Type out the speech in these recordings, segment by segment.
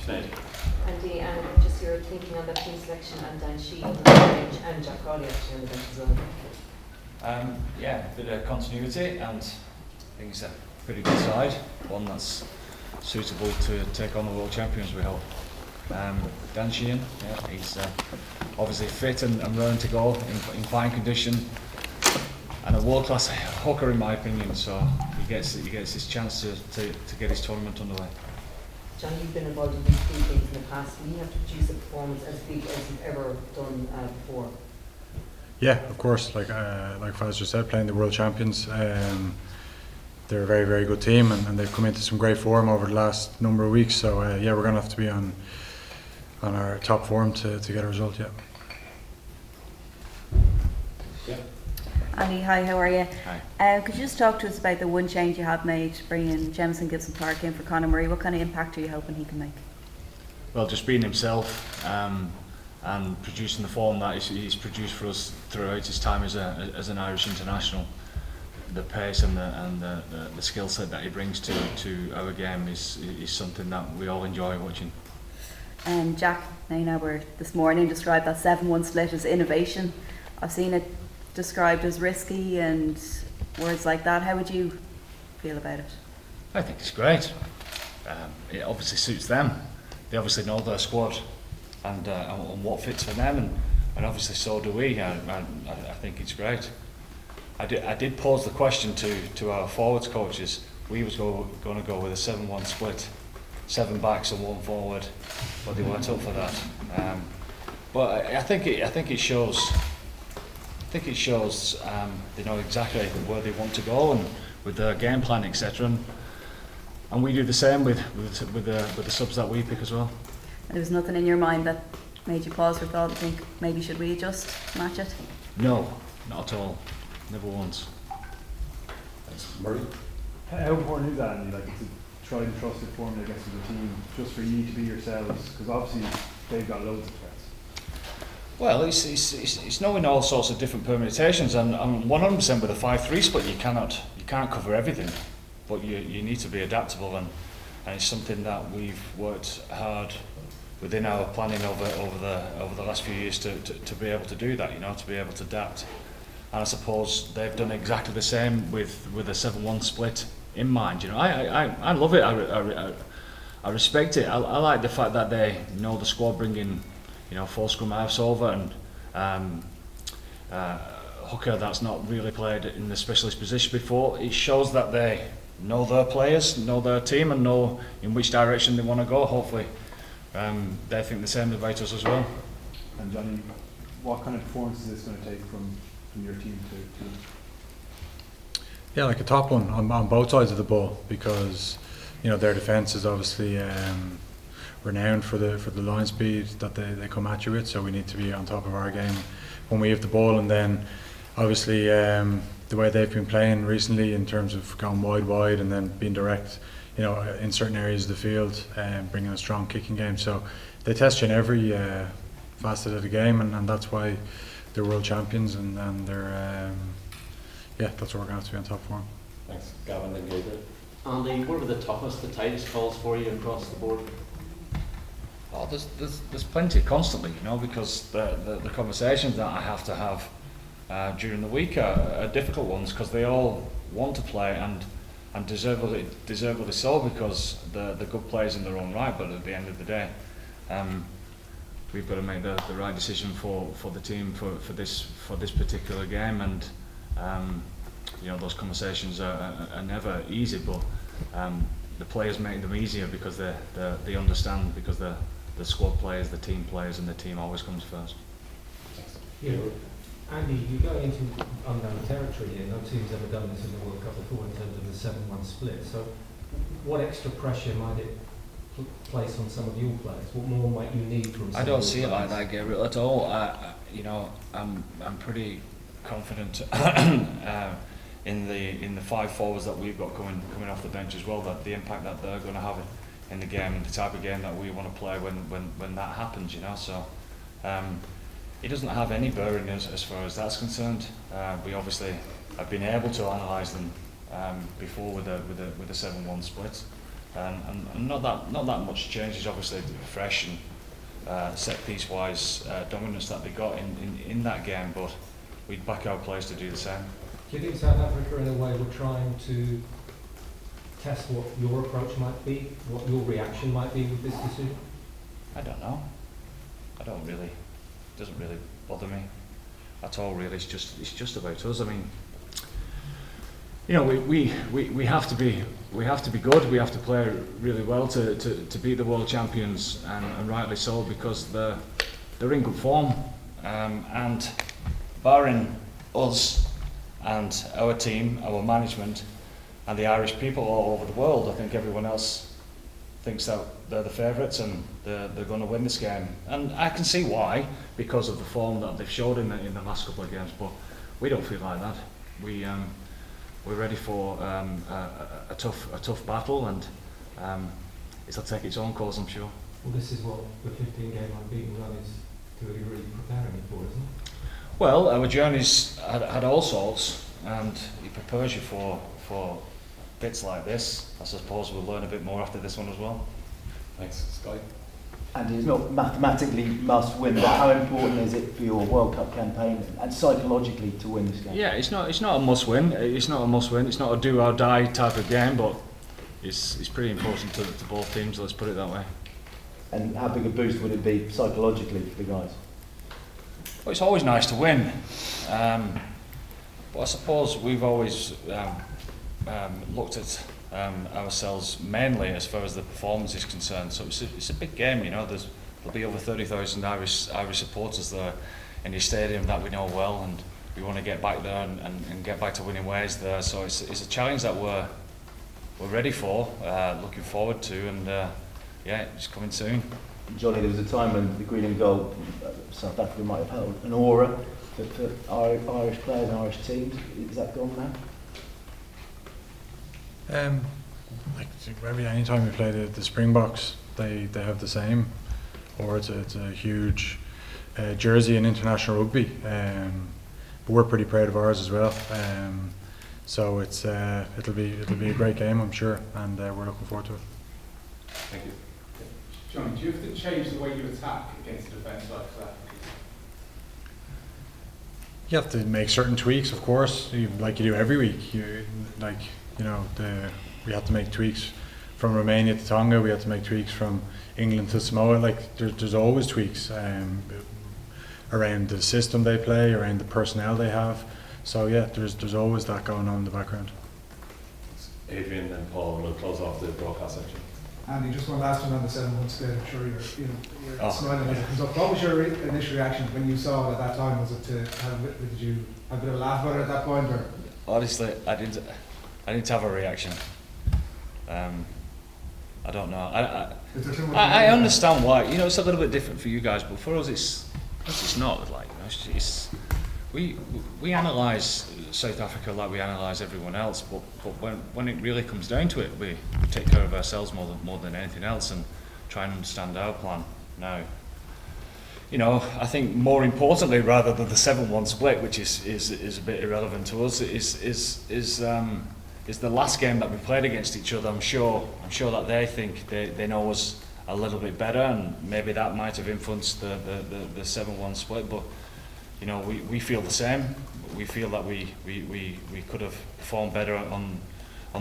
Andy, and just your thinking on the team selection and Dan Sheehan on the bench and Jack Crowley actually on the bench as well. Yeah, a bit of continuity, and I think it's a pretty good side, one that's suitable to take on the world champions, we hope. Dan Sheehan, yeah, he's obviously fit and raring to go in fine condition, and a world-class hooker in my opinion, so he gets his chance to get his tournament underway. John, you've been involved in these three things in the past. Will you have to produce a performance as big as you've ever done before? Yeah, of course. Like Faz just said, playing the world champions. They're a very, very good team, and they've come into some great form over the last number of weeks. So yeah, we're going to have to be on our top form to get a result. Yeah. Andy, hi, how are you? Hi. Could you just talk to us about the one change you have made, bringing Jemison Gibson Park in for Conor Murray? What kind of impact are you hoping he can make? Well, just being himself and producing the form that he's produced for us throughout his time as an Irish international. The pace and the skill set that he brings to our game is something that we all enjoy watching. Jack Nainaber this morning described that 7-1 split as innovation. I've seen it described as risky and words like that. How would you feel about it? I think it's great. It obviously suits them. They obviously know their squad and what fits for them, and obviously so do we. I think it's great. I did pose the question to our forwards coaches. We was going to go with a 7-1 split, 7 backs and 1 forward, but they weren't up for that. But I think it shows. They know exactly where they want to go and with their game plan, etc. And we do the same with the subs that we pick as well. There was nothing in your mind that made you pause for thought and think maybe should we just match it? No, not at all. Never once. Murray? How important is that, Andy? Like, it's a tried and trusted formula, I guess, of the team, just for you to be yourselves, because obviously they've got loads of threats. Well, it's knowing all sorts of different permutations, and 100% with a 5-3 split, you can't cover everything, but you need to be adaptable, and it's something that we've worked hard within our planning over the last few years to be able to do that, to be able to adapt. And I suppose they've done exactly the same with a 7-1 split in mind. I love it. I respect it. I like the fact that they know the squad bringing 4 scrum halves over and hooker that's not really played in the specialist position before. It shows that they know their players, know their team, and know in which direction they want to go. Hopefully, they think the same about us as well. And Johnny, what kind of performance is this going to take from your team to Yeah, like a top one on both sides of the ball, because their defence is obviously renowned for the line speed that they come at you with, so we need to be on top of our game when we have the ball. And then obviously the way they've been playing recently in terms of going wide and then being direct in certain areas of the field and bringing a strong kicking game, so they test you in every facet of the game, and that's why they're world champions, and they're that's what we're going to have to be on top form. Thanks. Gavin and Gabriel. Andy, what were the toughest, the tightest calls for you across the board? Oh, there's plenty constantly, because the conversations that I have to have during the week are difficult ones, because they all want to play and deservedly so, because they're good players in their own right. But at the end of the day, we've got to make the right decision for the team for this particular game, and those conversations are never easy, but the players make them easier because they understand, because the squad players, the team players, and the team always comes first. Andy, you're going into unknown territory here. No team's ever done this in the World Cup before in terms of the 7-1 split. So, what extra pressure might it place on some of your players? What more might you need from? I don't see it like that, Gabriel, at all. I'm pretty confident in the 5 forwards that we've got coming off the bench as well, that the impact that they're going to have in the game and the type of game that we want to play when that happens. So it doesn't have any bearing as far as that's concerned. We obviously have been able to analyse them before with a 7-1 split. and not that much changes. Obviously, fresh and set piece wise dominance that they got in that game, but we'd back our players to do the same. Do you think South Africa, in a way, were trying to test what your approach might be, what your reaction might be with this decision? I don't know. I don't really. It doesn't really bother me at all. Really, it's just about us. I mean, you know, we have to be good. We have to play really well to beat the world champions, and rightly so, because they're in good form. And barring us and our team, our management, and the Irish people all over the world, I think everyone else thinks that they're the favourites and they're going to win this game. And I can see why, because of the form that they've showed in the last couple of games. But we don't feel like that. We're ready for a tough battle, and it'll take its own course, I'm sure. Well, this is what the 15-game unbeaten run is to a degree preparing you for, isn't it? Well, our journey's had all sorts, and it prepares you for bits like this. I suppose we'll learn a bit more after this one as well. Thanks, Sky. And it's not mathematically must win, but how important is it for your World Cup campaign and psychologically to win this game? Yeah, it's not a must win. It's not a must win. It's not a do or die type of game, but it's pretty important to both teams. Let's put it that way. And how big a boost would it be psychologically for the guys? Well, it's always nice to win, but I suppose we've always looked at ourselves mainly as far as the performance is concerned. So it's a big game, you know. There'll be over 30,000 Irish supporters there in the stadium that we know well, and we want to get back there and get back to winning ways there. So it's a challenge that we're ready for, looking forward to, and yeah, it's coming soon. Johnny, there was a time when the green and gold, South Africa might have held an aura for Irish players and Irish teams. Is that gone now? Like any time we play the Springboks, they have the same, or it's a huge jersey in international rugby. But we're pretty proud of ours as well. So it'll be a great game, I'm sure, and we're looking forward to it. Thank you. John, do you have to change the way you attack against a defence like that? You have to make certain tweaks, of course, like you do every week. We have to make tweaks from Romania to Tonga. We have to make tweaks from England to Samoa. Like there's always tweaks around the system they play, around the personnel they have. So yeah, there's always that going on in the background. Adrian and Paul will close off the broadcast section. Andy, just one last one on the 7-1 split. I'm sure you're smiling as it comes up. What was your initial reaction when you saw it at that time? Was it did you have a bit of a laugh about it at that point, or? Honestly, I didn't have a reaction. I don't know. I understand why. You know, it's a little bit different for you guys, but for us, it's not like, you know, we analyse South Africa like we analyse everyone else, but when it really comes down to it, we take care of ourselves more than anything else and try and understand our plan. Now, you know, I think more importantly, rather than the 7-1 split, which is a bit irrelevant to us, is the last game that we played against each other. I'm sure that they think they know us a little bit better, and maybe that might have influenced the 7-1 split. But you know, we feel the same. We feel that we could have performed better on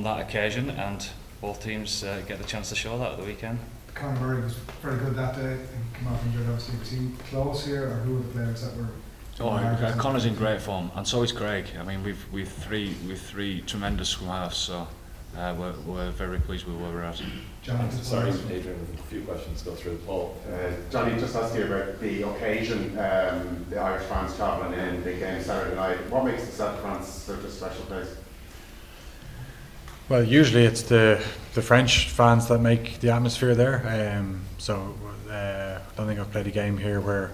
that occasion, and both teams get the chance to show that at the weekend. Conor Murray was very good that day. He came off injured, obviously. Was he close here, or who were the players that were? Connor's in great form, and so is Craig. I mean, we've three tremendous scrum halves, so we're very pleased with where we're at. John, sorry, Adrian, a few questions to go through. Paul. Johnny, just ask you about the occasion, the Irish fans travelling in, big game Saturday night. What makes the South of France such a special place? Well, usually it's the French fans that make the atmosphere there. I don't think I've played a game here where,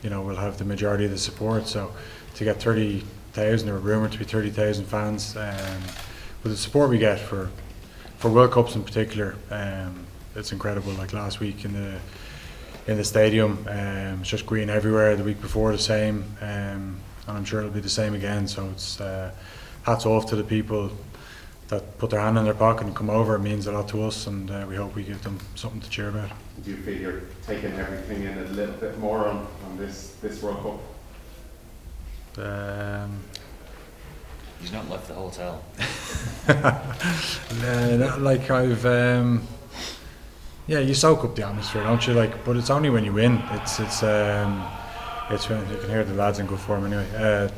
you know, we'll have the majority of the support. So to get 30,000, or rumoured to be 30,000 fans, with the support we get for World Cups in particular, it's incredible. Like last week in the stadium, it's just green everywhere. The week before the same, and I'm sure it'll be the same again. So it's hats off to the people that put their hand in their pocket and come over. It means a lot to us, and we hope we give them something to cheer about. Do you feel you're taking everything in a little bit more on this World Cup? He's not left the hotel. Like I've, yeah, you soak up the atmosphere, don't you? Like, but it's only when you win. It's when you can hear the lads in good form anyway.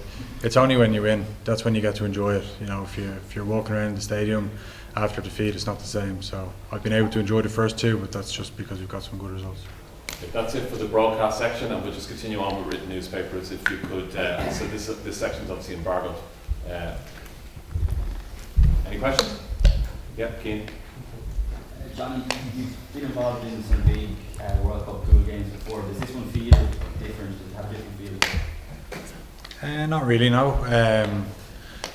It's only when you win. That's when you get to enjoy it. You know, if you're walking around the stadium after defeat, it's not the same. So I've been able to enjoy the first two, but that's just because we've got some good results. That's it for the broadcast section, and we'll just continue on with written newspapers if you could. So this section is obviously embargoed. Any questions? Yeah, Keane. Johnny, you've been involved in some big World Cup pool games before. Does this one feel different? Does it have different feelings? Not really, no.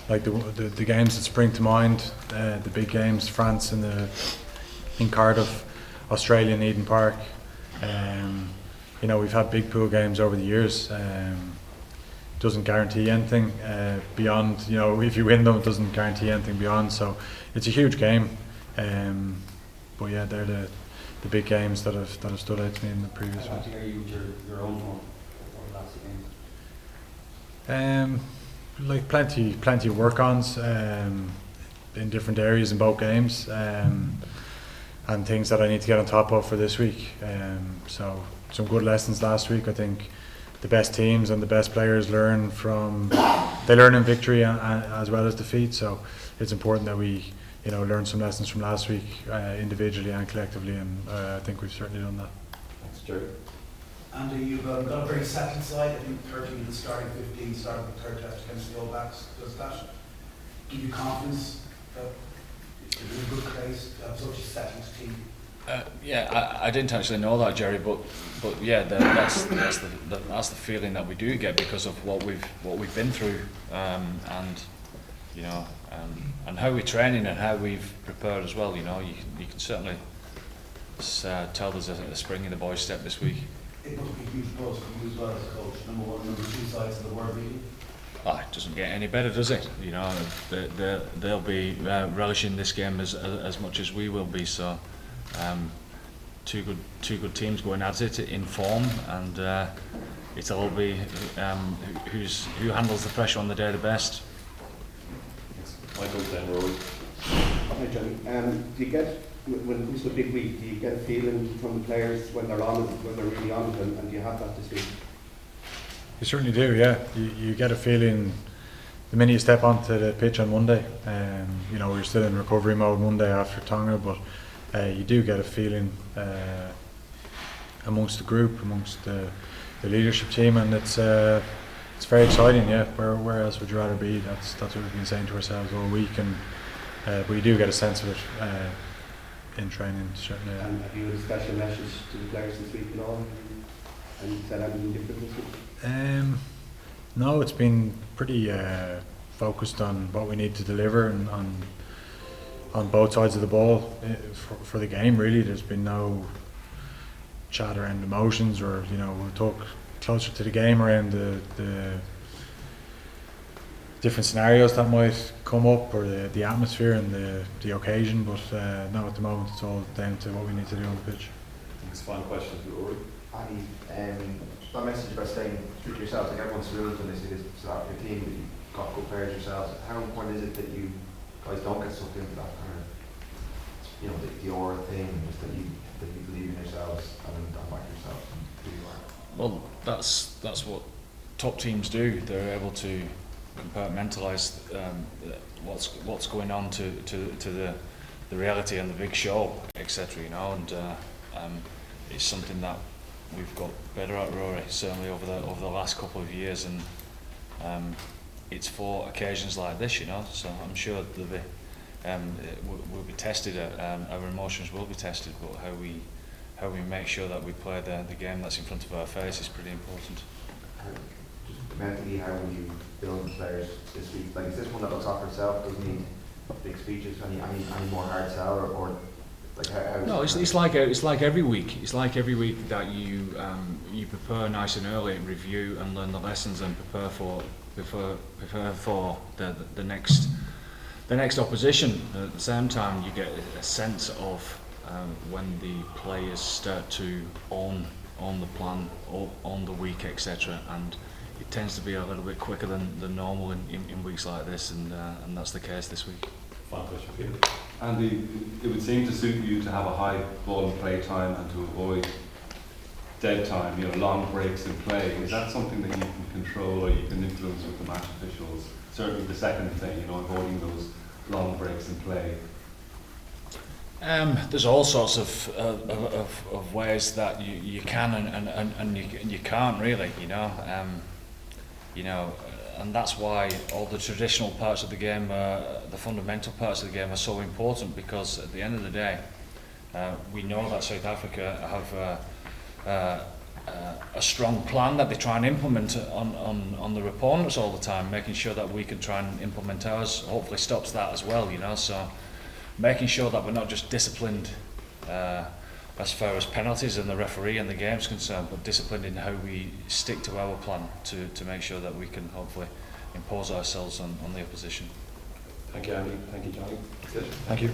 Like the games that spring to mind, the big games, France in Cardiff, Australia in Eden Park. You know, we've had big pool games over the years. Doesn't guarantee anything beyond, you know, if you win them, it doesn't guarantee anything beyond. So it's a huge game. But yeah, they're the big games that have stood out to me in the previous I'd like ones. to hear you your own one or last games. Like plenty of work-ons in different areas in both games, and things that I need to get on top of for this week. So some good lessons last week. I think the best teams and the best players learn in victory as well as defeat. So it's important that we, you know, learn some lessons from last week individually and collectively, and I think we've certainly done that. Thanks, Jerry. Andy, you've got a very settled side. I think 13 of the starting 15 started the third test against the All Blacks. Does that give you confidence that you're in a good place to have such a settled team? Yeah, I didn't actually know that, Jerry, but yeah, that's the feeling that we do get because of what we've been through, and you know, and how we're training and how we've prepared as well. You know, you can certainly tell there's a spring in the boys' step this week. It must be a huge buzz for you as well as a coach. Number one, number two sides of the world meeting. It doesn't get any better, does it? You know, they'll be relishing this game as much as we will be. So, two good teams going at it in form, and it'll be who handles the pressure on the day the best. Michael, then Rory. Hi Johnny. Do you get, when it comes to a big week, do you get a feeling from the players when they're on it, when they're really on it, and do you have that this week? You certainly do, yeah. You get a feeling the minute you step onto the pitch on Monday. You know, we're still in recovery mode Monday after Tonga, but you do get a feeling amongst the group, amongst the leadership team, and it's very exciting, yeah. Where else would you rather be? That's what we've been saying to ourselves all week, and but you do get a sense of it in training, certainly. Yeah. And have you had a special message to the players this week at all? And you said anything different this week? No, it's been pretty focused on what we need to deliver and on both sides of the ball for the game. Really, there's been no chat around emotions, or you know, we'll talk closer to the game around the different scenarios that might come up, or the atmosphere and the occasion. But no, at the moment it's all down to what we need to do on the pitch. Thanks. Final question to Rory. Andy, that message about staying true to yourselves, like everyone's thrilled when they see this start of your team, that you've got good players yourselves. How important is it that you guys don't get sucked into that kind of, you know, the aura thing, just that you believe in yourselves and back yourselves and who you are? Well, that's what top teams do. They're able to compartmentalise what's going on to the reality and the big show, etc. You know, and it's something that we've got better at, Rory, certainly over the last couple of years, and it's for occasions like this, you know. So I'm sure there'll be we'll be tested. Our emotions will be tested, but how we make sure that we play the game that's in front of our face is pretty important. Just mentally, how will you build the players this week? Like, is this one that looks after itself? Doesn't need big speeches, any more hard sell, or like how? No, it's like every week. It's like every week that you prepare nice and early, review and learn the lessons, and prepare for the the next opposition. At the same time, you get a sense of when the players start to own the plan, on the week, etc. And it tends to be a little bit quicker than normal in weeks like this, and that's the case this week. Final question for you. Andy, it would seem to suit you to have a high ball and play time and to avoid dead time, long breaks in play. Is that something that you can control or you can influence with the match officials? Certainly the second thing, avoiding those long breaks in play. There's all sorts of ways that you can and you can't really, and that's why all the traditional parts of the game, the fundamental parts of the game, are so important, because at the end of the day, we know that South Africa have a strong plan that they try and implement on their opponents all the time. Making sure that we can try and implement ours hopefully stops that as well, so making sure that we're not just disciplined as far as penalties and the referee and the game's concerned, but disciplined in how we stick to our plan to make sure that we can hopefully impose ourselves on the opposition. Thank you, Andy. Thank you, Johnny. Thank you.